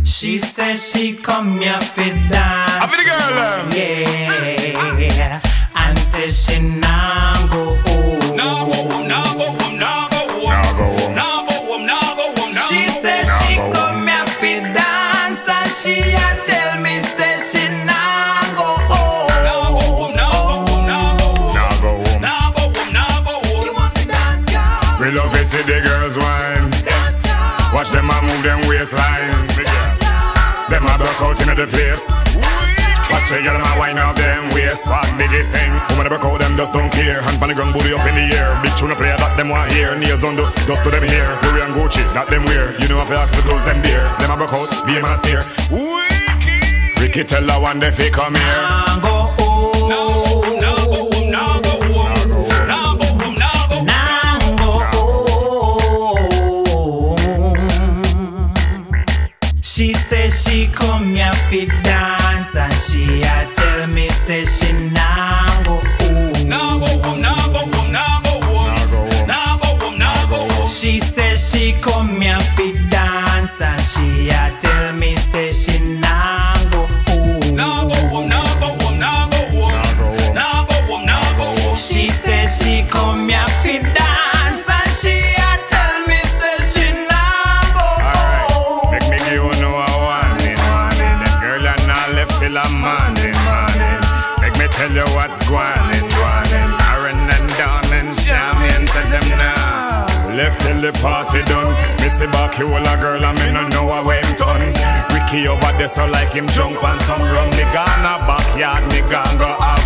She says she come here for dance. I'm the girl. Yeah. And says she nah go home. Nah go home, nah go home, nah go home. Nah go home. Nah go home, nah go home. She says she come here for dance, and she a tell me says she nah go home. Nah go home, nah go home, nah go home. Nah go home. Nah go home, nah go home. You want to dance, girl? We love to see the girls whine. Dance, girl. Watch them a move them waistline. Dance, girl. Them a broke out into the place. Watch the girl them a wind up them waist. Swag biggie sing. Woman a broke out them just don't care. Hand on the ground, booty up in the air. Big tune a player that them want hear. Nails done do dust to them hair. Louis and Gucci that them wear. You know if you ask the clothes them there. Them a broke out, be a man a steer. Ricky tell her one day fi come here. Nah go home. Nah go home, nah go home, nah go home. Nah go home, nah go home. Nah go home. She says she come here fi dance, and she a tell me say she nah go home. Nah go home, nah go home, nah go home. Nah go home, nah go home. She says she come here fi dance, and she a tell me say she nah go home. Nah go home, nah go home, nah go home. Nah go home, nah go home. She says she come here fi dance, and she a tell me say she nah go home. Make me give you know a warning. That girl a not left till a morning. Make me tell you what's going. Aaron and Dawn and Shamian said them now. Left till the party done. Missy back you all a girl and me no know a way him turn. Ricky over there so like him jump on some rum. Me gone a backyard, me gone go out.